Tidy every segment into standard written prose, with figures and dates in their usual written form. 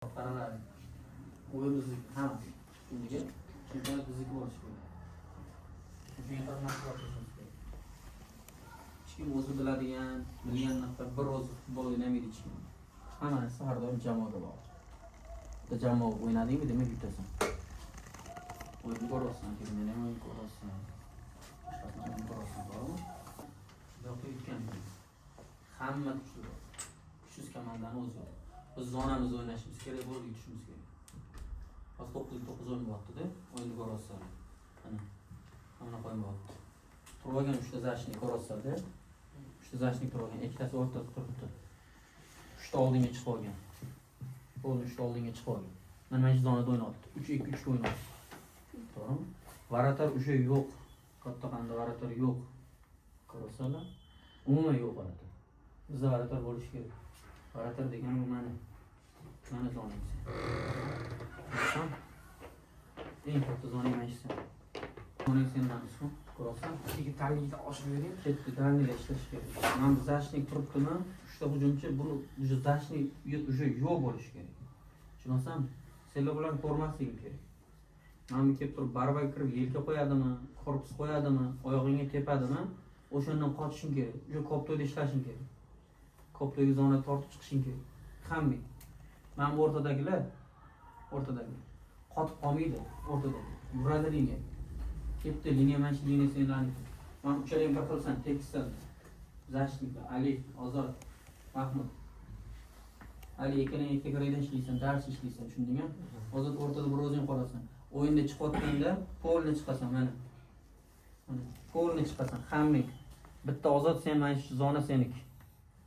Qaralar. O'yimizni ham shunga chempionat bizniki bo'lishi kerak. Chempionat nasib qilishimiz kerak. Hech kim o'zi biladigan, bilgan nafar bir o'zi futbol o'ynamaydi hech kim. Hammasi har doim jamoada bor. Bitta jamoa o'ynadingmi, demak yutasan. O'yin ko'rasan, keyin ham o'yin ko'rasan. O'yin ko'rasan, to'g'rimi? Yo'q, yutgan. Hamma kuchli. Kuchsiz komandani o'zi. Biz zonamizni o'ynashimiz kerak, bo'lib yutishimiz kerak. Hozir 9-9 o'yin bo'lyapti-da, o'yinni ko'rasizlar. Mana. Mana qo'ymoqdi. Turgan 3 ta zashnik ko'rasizlar-da. 3 ta zashnik turgan, ikkitasi o'rtada turibdi. 3 ta oldinga chiqib olgan. Bo'ldi 3 ta oldinga chiqib olgan. Mana shu zonada o'ynayapti. 3-2-3 o'ynayapti. To'g'rimi? Varatar o'sha yo'q. Katta qanda varatar yo'q. Ko'rasizlar? Umuman yo'q varatar. Bizda varatar bo'lishi kerak. Varatar degani bu mana. Mana zonamiz. Tamam. Eng katta zonam mana shu. Buni sendanmi? Ko'rasan? Keyin tanlikda oshib bering. Chetda tanlikda ishlash kerak. Mana bu zashnik turibdimi? 3 ta hujumchi buni o'sha zashnik o'sha yo'q bo'lishi kerak. Tushunasanmi? Senlar bilan ko'rmasligim kerak. Mana bu kelib turib baribir kirib yelka qo'yadimi, korpus qo'yadimi, oyog'ingga tepadimi? O'shandan qochishing kerak. O'sha koptoyda ishlashing kerak. Koptoyga zona tortib chiqishing kerak. Hammang. Mana bu o'rtadagilar qotib qolmaydi o'rtadagi. Yuradi liniya. Ketdi liniya mana shu liniya senlarni. Mana uchalang bir xilsan, tekissan. Zashniklar, Ali, Ozod, Mahmud. Ali ikkalang ikki graydan ishlaysan, dars ishlaysan, tushundingmi? Ozod o'rtada bir o'zing qolasan. O'yinda chiqayotganda polni chiqasan mana. Mana polni chiqasan, hammang. Bitta Ozod sen mana shu zona seniki.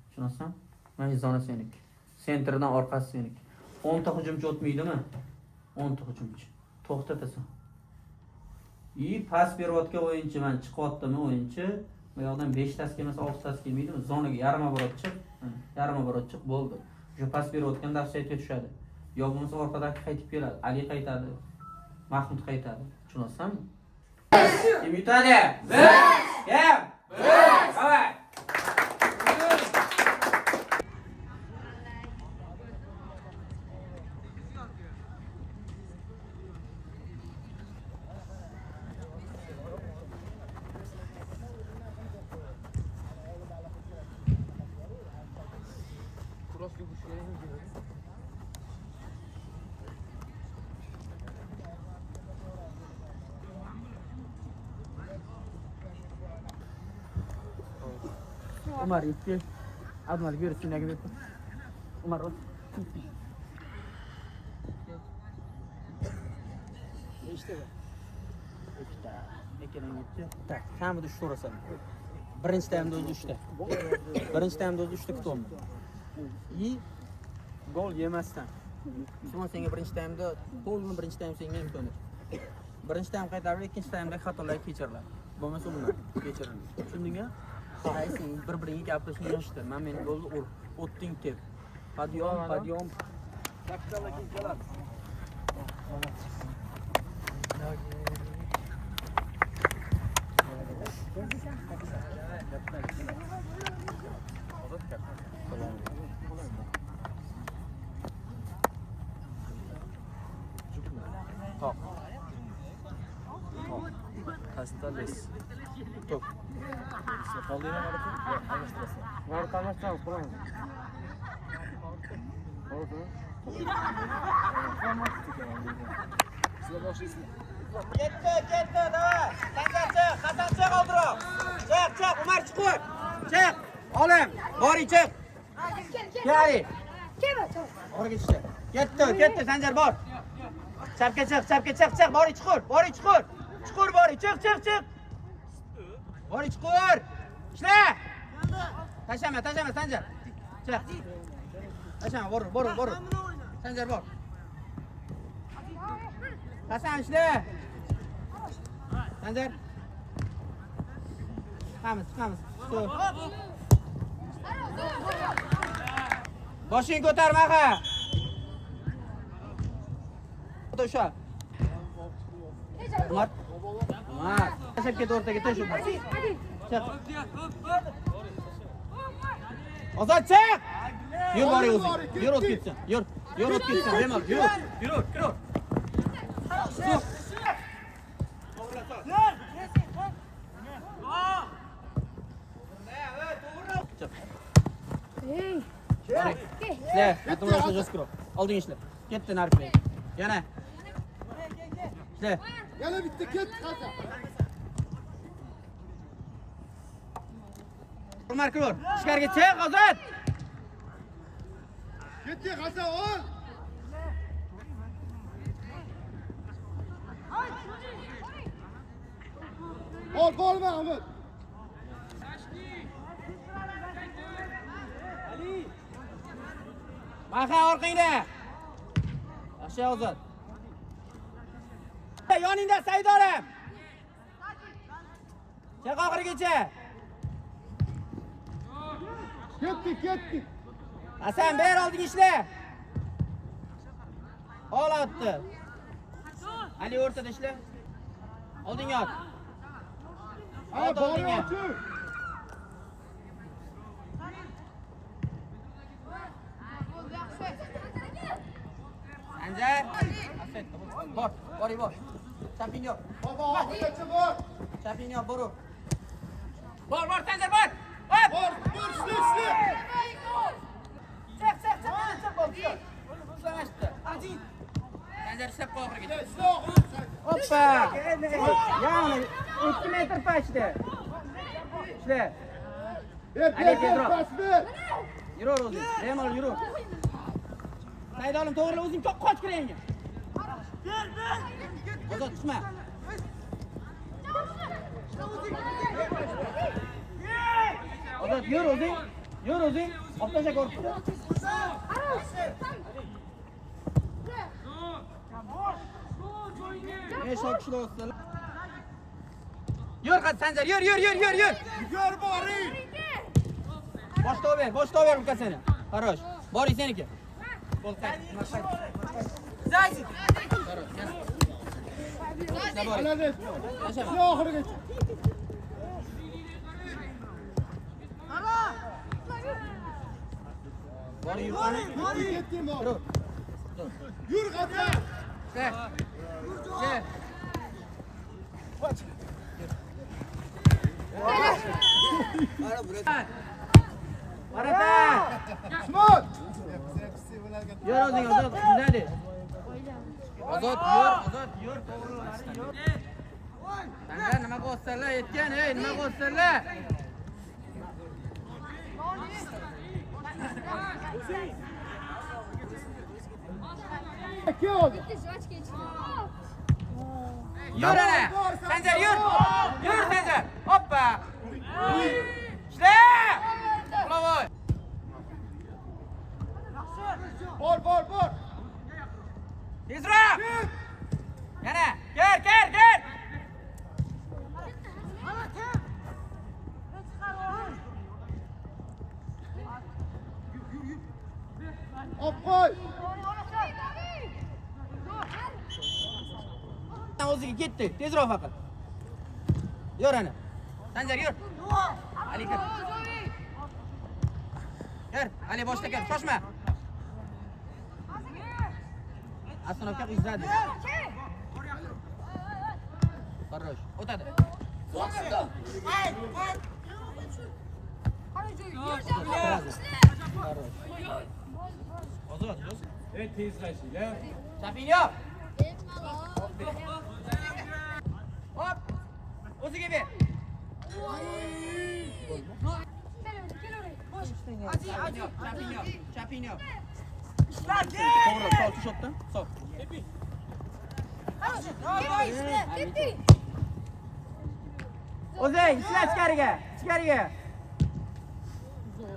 Tushunasan? Mana shu zona seniki. Sentrdan orqasi seniki. 10 ta hujumchi o'tmaydimi? 10 ta hujumchi. To'xtatasan. Pas berayotgan o'yinchi mana chiqyaptimi o'yinchi? Bu yoqdan 5 tasi kelmasa 6 tasi kelmaydimi? Zonaga yarim oborot chiq. Yarim oborot chiq bo'ldi. O'sha pas berayotganda offsaydga tushadi. Yo bo'lmasa orqadagi qaytib keladi. Ali qaytadi. Mahmud qaytadi. Tushunasanmi? Kim yutadi? Biz! Kim? Biz! Davay! Umar itti. Admal görürsün gibi. Umar ol. İşte bu. İşte. Ekran gitti. Tak. Kamı düştü orası. Birinci temde o'zi 3 ta. Birinchi temda o'zi 3 ta kutoldi. И gol yemasdan. Shundan senga birinchi temda, golni birinchi tem senga imkon yo'q. Birinchi tem qaytarib, ikkinchi temda xatolar kechiriladi. Bo'lmasa undan kechiriladi. Tushundingmi? Sen bir-biringga gapirishni yoshdi. Men meni golni ur, o'tding deb. Podiyom. Kapital aka keladi. Top. Kastales. Top. Kalıyla var mı? Var kalmazsan falan. Oldu. Ketdi, davay. Sanjar chiq, Hasan chiq oldirib. Chiq, Umar chiq. Chiq. Olim, bori chiq. Keli. Orga tushdi. Ketdi, Sanjar bor. Chapga chiq, bori chiqur. Chiqur bori, chiq. Bori chiqur. Ishla. Tashlama Sanjar. Chiq. Tashlama, bor. Sanjar bor. Hasan ishla. Sanjar. Chiqamiz. Boshing ko'tarma ha. O'sha. Umar. Tashlab ket o'rtaga to'sh. Chiq. Ozod chiq. Yur bori o'zing. Yur o'tib ketsin. Yur. Yürü ot gitsin. Remal yürü. Yürü. Sus. İşle. Atın ortasına Joskro. Aldın işle. Gittin Arif Bey. Yana. İşle. Yana bitti git kaza. Umar kırıyor. Çıkar git. Çek Ozan. Gitti kaza ol. Bol Mahmut. Baxa orqangda. Yaxshi Ozod. Yoningda Saydorim. Chaq oxirigacha. Ketdik. Hasan ber olding ishla. Olatdi. Ali o'rtada ishla. Oldinga ot. Ha oldinga. Sanjar. Bor. Chaping yo'q. Baba oxirgacha bor. Chaping yo'q, bor. Bor, Sanjar bor. Hop. Bor, ishla. Chiq bol. Ushlamashdi. Sanjar ishlab qo'y oxirigacha. Ishla oxirgacha. Hoppa. Yani 2 metr pastda. Ishla. Ali Pedro. Pas ber. Yürü o'zing. Remal yürü. Saydolim to'g'ri o'zing qoch kirayinga. Ozod tushma. Ozod yur o'zing. Ortacha ko'rib tur. Shokishlar o'tsin. Yur qat Sanjar, yur. Yur boring. Boshda ber ukasini. Хорош. Boring seniki. Qo'l qay. Zaysi. Aladet. Ishla oxirgacha. Boring yuqani. Ketdim bor. Tur. Yur kaza. Che. Marata. Smot. Yur o'zing Ozod, shundaydi. Ozod yur, to'g'rilari yur. Sanjar nima qo'ysanlar yetgan, nima qo'ysanlar? Ikki oldu. Yur ana. Sanjar yur. Yur Sanjar. Hoppa. İşte. Bravo. Bor. Tezroq. Yana. Ker. Op qo'y. O'ziga ketdi. Tezroq faqat. Yur ana. Sanjar yur. Ali kir. Kir. Ali boshda kir. Shoshma. Asnoka izladi. Хорош. O'tadi. Ozod. Tezlashinglar. Chaping yo'q. Hop. O'ziga ber. Chaping yo'q. To'g'ri, sol tushotdi. Sol. O'zing ishla ichkariga.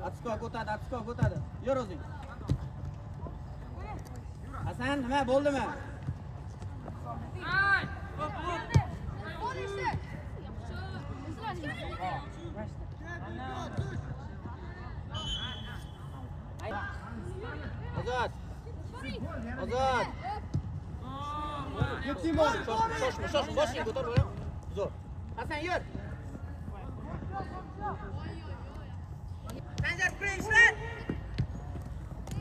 Atskok o'tadi. Yur o'zing. Hasan, nima bo'ldimi? Ozod. Ketdim bor. Shoshma, boshing ko'tar bola. Zo'r. Hasan yur. Sanjar kuray ishlat.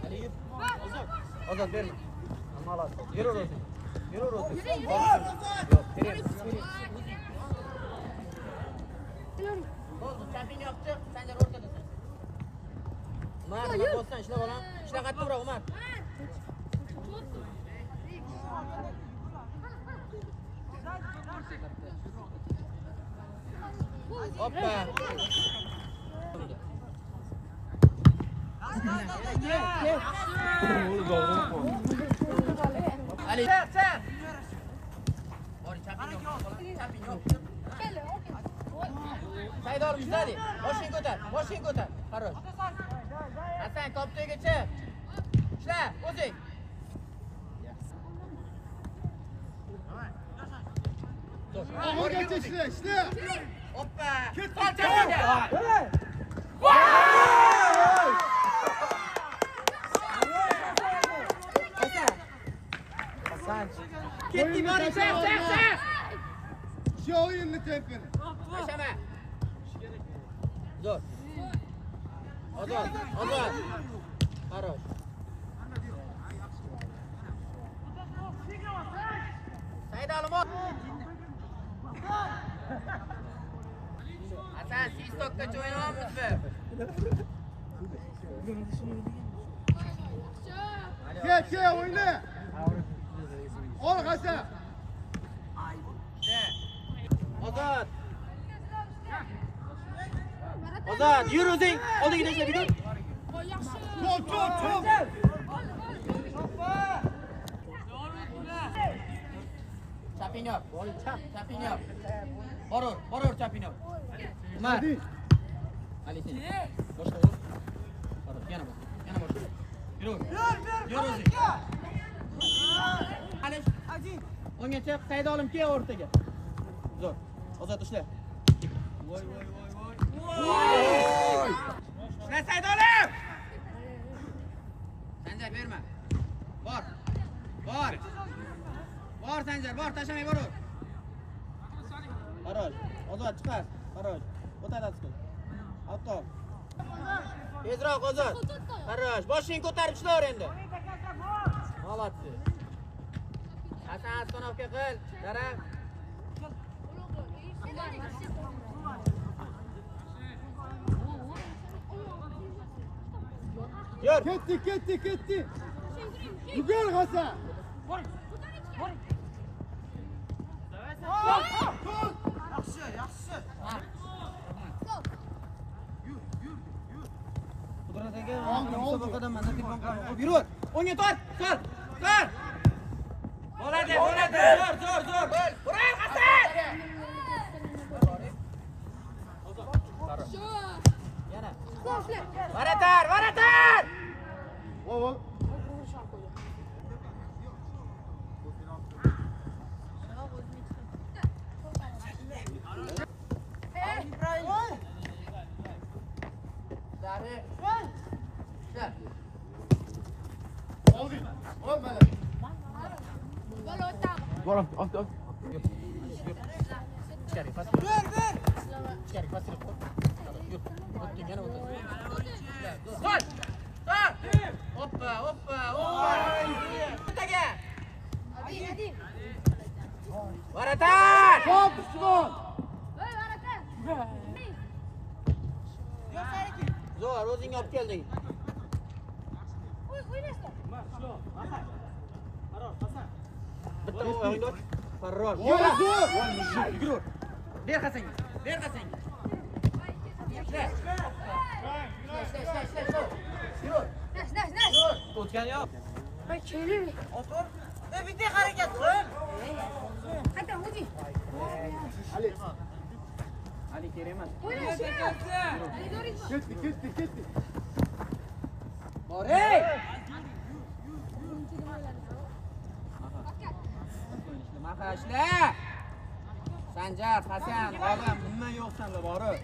Ali yur. Ozod. Ozod berma. Malol. Yuraver o'zing. Yuraver o'zing. Yo'q, kerak. Bo'ldi, chaping yoqdi, Sanjar o'rtadasan. Umar, nima bo'lsan, ishlab olam. Ishla qattiqroq, Umar. Hoppa. Ali. Sen. Bor, chaping yoq. Chaping yoq. Sayda olib izladi. Boshing ko'tar, boshing ko'tar. Qaroq. Hasan, koptaga chiq. Ishla, o'zing. Orgacha ishla, ishla. Hoppa. Ket, Qol ket, chapingga. Hasan. Ketdi, boring, chiq. Shu o'yinni tempini. Yashama. Zo'r. Ozod. Qaroq. Sayda olib. Hasan, sistokkacha o'ynayapmizmi? Ket, o'yna. Ol Hasan. Ozod, yur o'zing. Oldiga tashlab yur. Chop. Chaping yoq. Chaping yoq. Borur chaping yoq. Umar. Hadi. Ali sen. Boshqa ur. Borur, yana boshqa. Yur o'zing. Ali. O'ngga chiq, Sayda olim kel o'rtaga. Zo'r. Ozod ishla. Voy. Ishla Sayda olim. Sanjar berma. Bor. Bor Sanjar, bor, tashlamay borur. Qaroj, Ozod chiqar. Qaroj. O'tadasiz. Avto. Tezroq Ozod. Qaroj, boshing ko'tarib ishlaver endi. Молодцы. Hasan Askonovga qil. Taraf. Yur. Ketdi. Yugur Hasan. Yaxshi. Qudratga musobaqadan mana telefon qilib yur. O'ngga tort. Sol. Bo'ladi. Zo'r. Urar Hasan. Yana. Varatar. Vol. Zari. Ol mana. Boram, ol. Ichkari, pas. Ichkari, pas. Yur. O'tding, yana o'tadi. Gol! Hoppa. O'taga. Hadi. Varatar! Chop Usmon. Zo'r, o'zing olib kelding. Bitta o'yinda Farrosh. Zo'r. Yugurur. Ber Hasanga. Ishla. Yugurur. O'tgan yo'q. Otur. Bitta harakat qil. Ali kerak emas. Ketdi. Bor ey! Ishla. Sanjar, Hasan, olam, nima yo'qsanlar borib.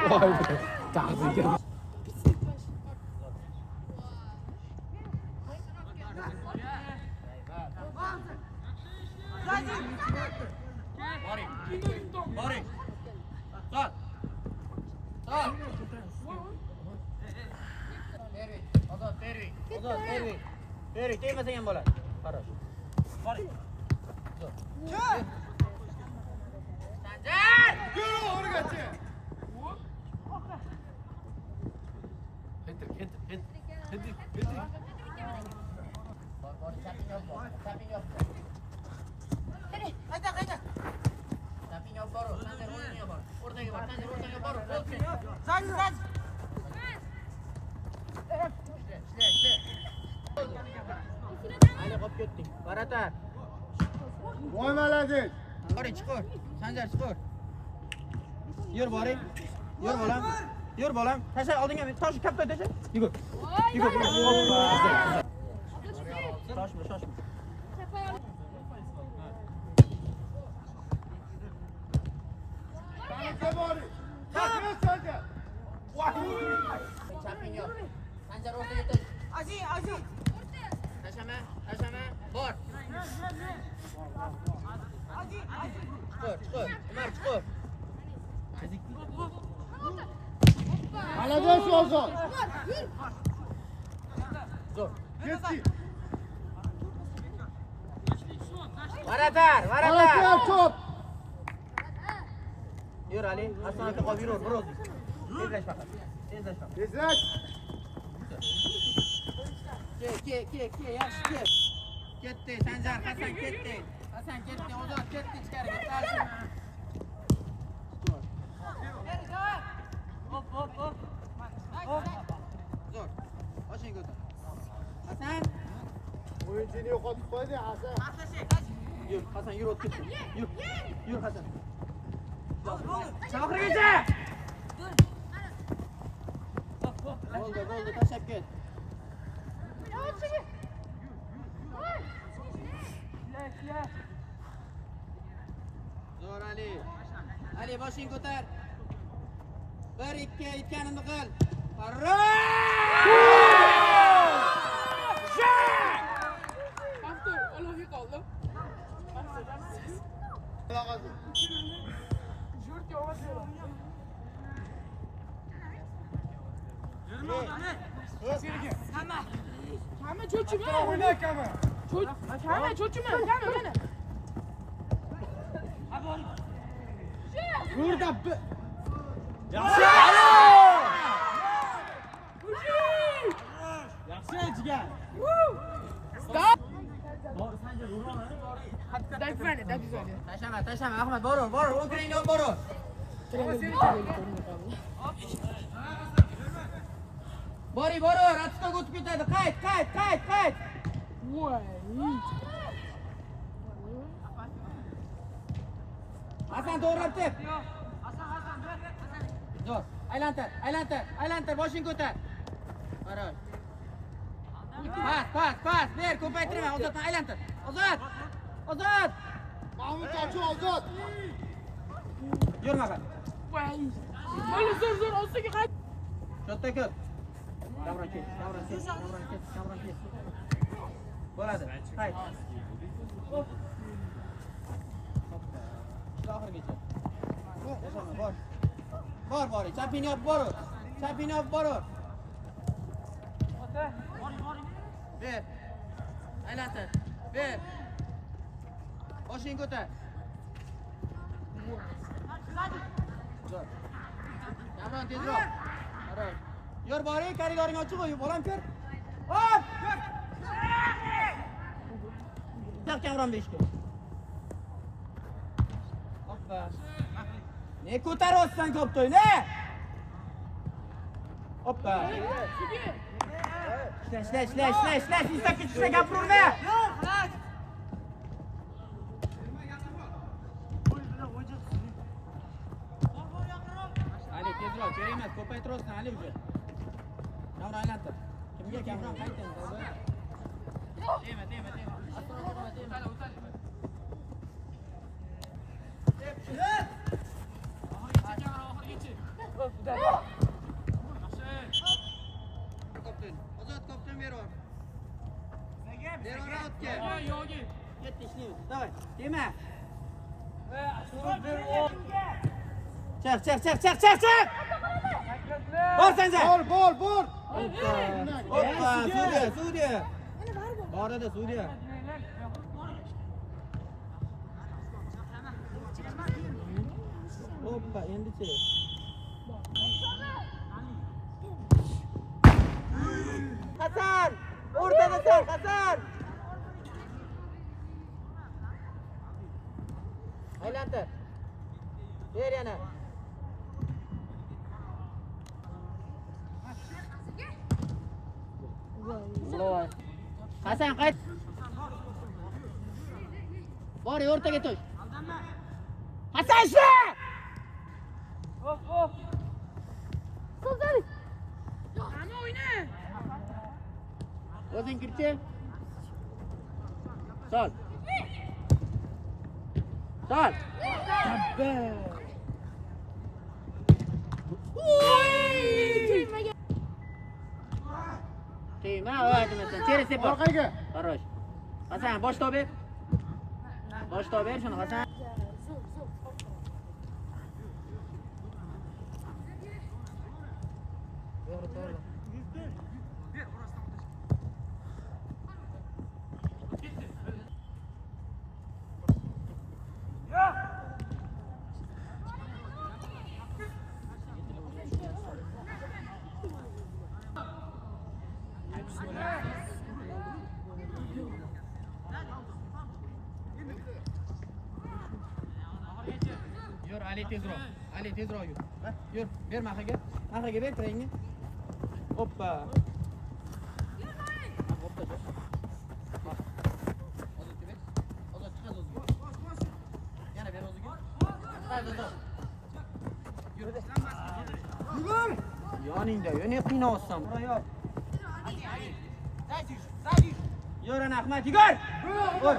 Voy, taqdirga. Boring. Sol. Bervit. Ozod, Bervik. Ozod, Bervik. Bervik, tegmasang ham bo'ladi. Qarash. Boring. Sanjar! Yürü orgacha. Bor, chaping yop, chaping yop. Qayta. Chaping yop bor, Sanjar o'rniga bor. O'rtaga bor, Sanjar o'rtaga bor. Sanjar. Ishla. Ali qolib ketding. Baratar. Voy молодец. Boring, chiqur. Sanjar chiqur. Yur boring. Yur bolam. Tasha oldinga toshni kapta tasha. Yugur. Shoshma. Sabori. Sakra Sanjar. Chaping yo'q. Sanjar o'rtaga tash. Aziz. Tashama. Bor. Chiqur. Umar chiqur. Молодец Ozod. Zo'r. Ketdi. Baratar. Молодец top. Yur Ali. Hasan aka qolib yur. Biroz. Tezlash faqat. Tezlash. Ke, yaxshi ke. Ketdi, Sanjar, Hasan ketdi. Ozod ketdi ichkariga. Tarjima. Hop. Zo'r. Boshing ko'tar. Hasan. O'yinchini yo'qotib qo'ydi Hasan. Yur, Hasan yur o'tib ketdi. Yur Hasan. Chaqirgacha. Bo'ldi, tashlab ket. Zo'r Ali boshing ko'tar. 1-2 aytganimni qil. Kama çocuğum. Oyna kama. Kama çocuğum. Kama. Burada. Yaxshi jigar. Stop. Tashama Ahmad borur. O'tiring borur. Borur. Atishga o'tib ketadi. Qayt. Voy. Hasan to'g'rilab tep. Zo'r. Aylantir. Boshing ko'tar. Qaror. Pas. Ber, ko'paytirma. Ozodni aylantir. Ozod. Mahmud Tochi Ozod. Yurma qal. Voy. Böyle zor olsa qayt. Şotda ko'p. Davron ket. Bo'ladi. Qayt. Oxirigacha. Yashama, bor. Bor. Chapini olib borur. Ber. Aylantir. Ber. Boshing ko'tar. Zo'r. Davron tezroq. Qaror. Yur boring, koridoring ochiq qo'y, bolam kir. Hop! Kamron 5 ga. Hoppa. Ne ko'taryapsan ko'p to'y, ne? Hoppa. Ishlash. Istakka tushsa gapirma. Ali tezroq, kerak emas, ko'paytiryapsan Ali uje. Davron aylantir. Kimga kamron qaytding, baba? Tema. Ozod koptan beror. Beror o'tga. Ketdi ishlaymiz. Davay. Tema. Chiq. Bor Sanjay. Bor. Hoppa, Suriya. Boradi Suriya. Hoppa, endi-chi. Hasan! O'rtada sen, Hasan! Aylantir. Ber yana. Voy. Hasan qayt. Bor, o'rtaga tush. Hasan ishla! Hop. Ama oyna. O'zing kirchi. Sol. Tegma, aytmasan. Cherisi separ. Orqaga. Хорош. Hasan, bosh to'p ber. Bosh to'p ber shuni, Hasan. Yur, Ali tezroq yur. Yur, ber Mahaga. Mahaga ber trengni. Hoppa. Ozod chiqadi o'ziga. Yana ber o'ziga. Yugur. Yoningda, yana qiynayapsan. Yo'q. Yur, ana Ahmad, yugur. Ur.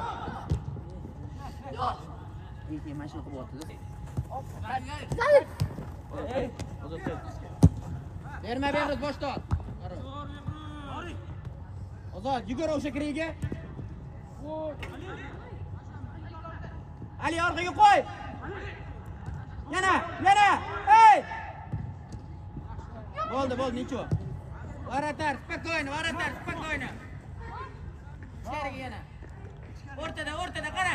Ey, mashina qilib o'tdi. Berma bosh tot. Ozod, yugur o'sha kiriga. Ali orqaga qo'y. Yana. Ey! Bo'ldi, nechun? Varatar, spokойно. Ichkariga yana. O'rtada qara.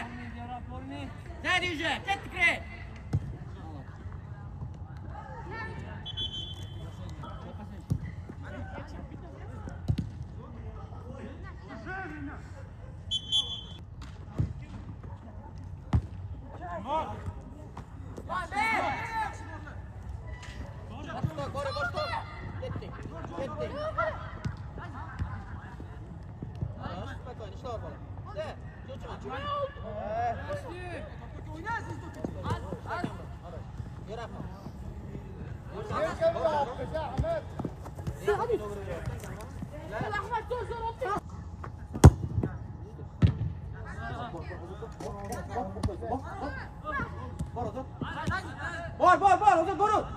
Sadi уже, ketdi kire. Ketdik. Spokойно, ishlar bola.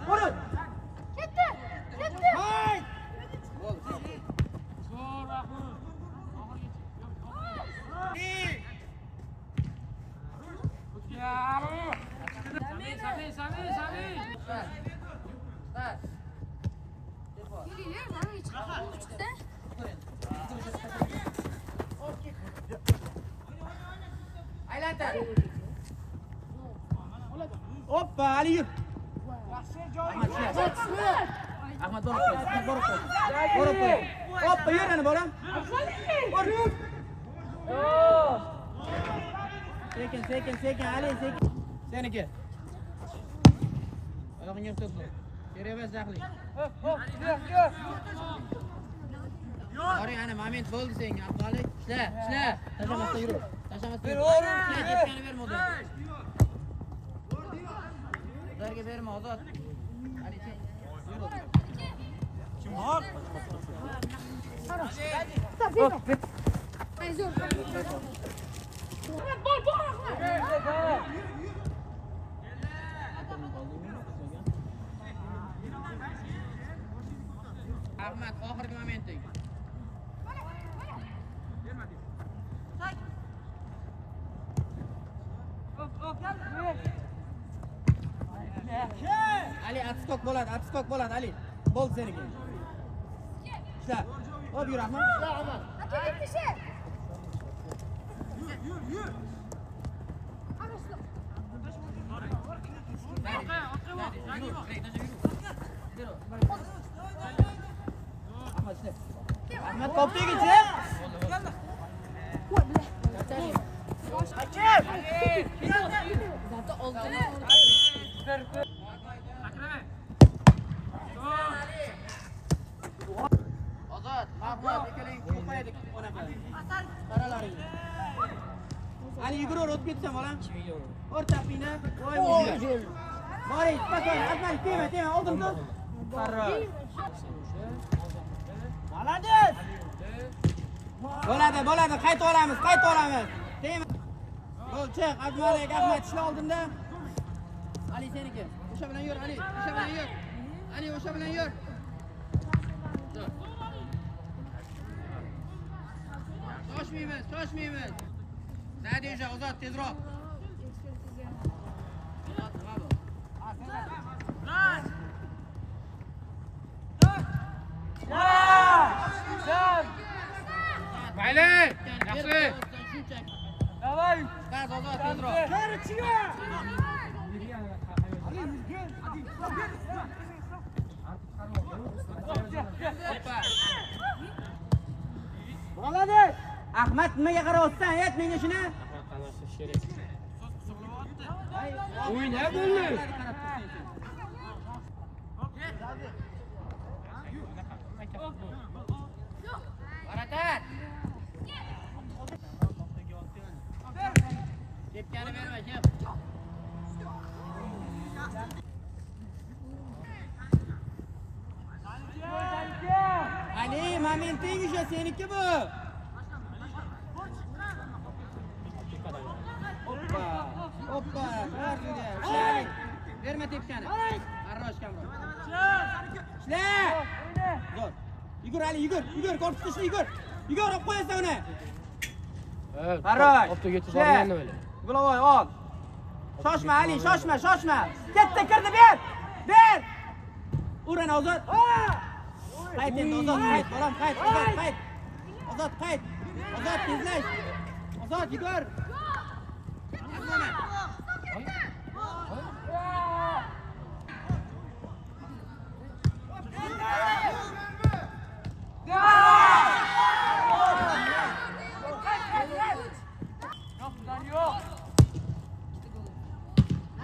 Bor. Ketdi. Hay! Aylantir. Hoppa, Ali yur. Ahmad borib qo'y. Hoppa, yur ana bolam. Sekin, Ali, sekin. Seniki. Oyog'ingga tutma. Kerak emas daxli. Boring, ana moment bo'ldi senga. Abdulik, ishla. Tashamasdan yur. Ber, yetkani berma o'zing. Ularga berma, Ozod. Ali, yur. Kim bor? Ahmad, oxirgi momenting. Ali, atskok bo'ladi, Ali. Bo'ldi seniki. Ishla. Hop yur Ahmad. Ahmad koptiga chiq. Ozod, Mahmud ikkalang ko'paydik onaqa. Qaralaring. Ali yugur o'tib ketsam bolam. O'rtapingni. Voy bo'l. Boring, pasoy, azman tema, oldim tur. Qaror. Молодец! Bo'ladi, qayta olamiz. Tema. Bo'l, chiq, Azmalik, Ahmad ishla oldimda. Ali seniki. O'sha bilan yur, Ali. Ali, o'sha bilan yur. Shoshmaymiz. Dadi o'sha Ozod tezroq. Mayli, yaxshi. Davay. Gaz Ozod tezroq. Молодец! Ahmad nimaga qarayapsan? Ayt menga shuni. O'yna bo'ldi. Barakat. Tepkani berma, kep. Ali, momenting o'sha seniki bu. Hoppa, qarashinglar. Berma tepkani. Qarrosh kamroq. Ishla. Zo'r. Yugur Ali, yugur, korpusda ishla, yugur. Yugur, olib qo'yasan uni. Qarrosh. Optoga yetib borganni o'yla. Gulovoy, ol. Shoshma Ali, shoshma. Katta kirdi, ber. Uran Ozod. Qayt endi Ozod, qayt, bolam, qayt. Ozod, qayt. Ozod, tezlash. Ozod, yugur.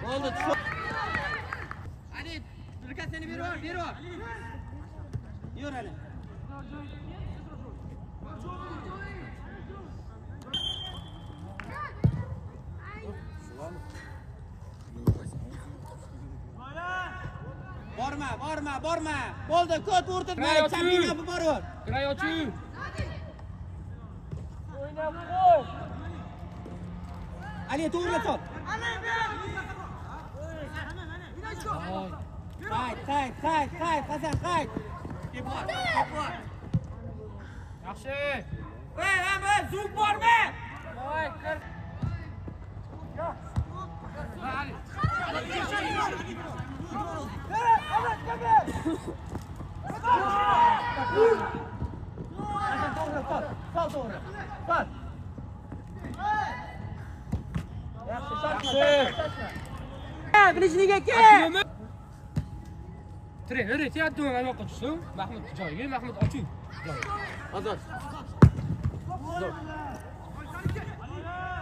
Oldu. Ali, Rıkat seni bir var. Yürü Ali. Borma. Bo'ldi, ko't o'rtatmaylik. Championat borur. Kiray ochu. Ali, to'g'ri sol. Qayt. Hasan, qayt. Kep bor. Yaxshi. Ey, Ahmad, zuk bormi? Voy, kir. Ali. Sol to'g'ri. Sol. Yaxshi. Bilishniga kel. Trener aytayapti, mana yoqqa tushsin. Mahmud joyiga, Mahmud ochu. Ozod.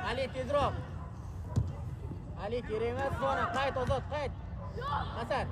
Ali tezroq. Ali kerak emas, sonra qayt Ozod, qayt. Hasan.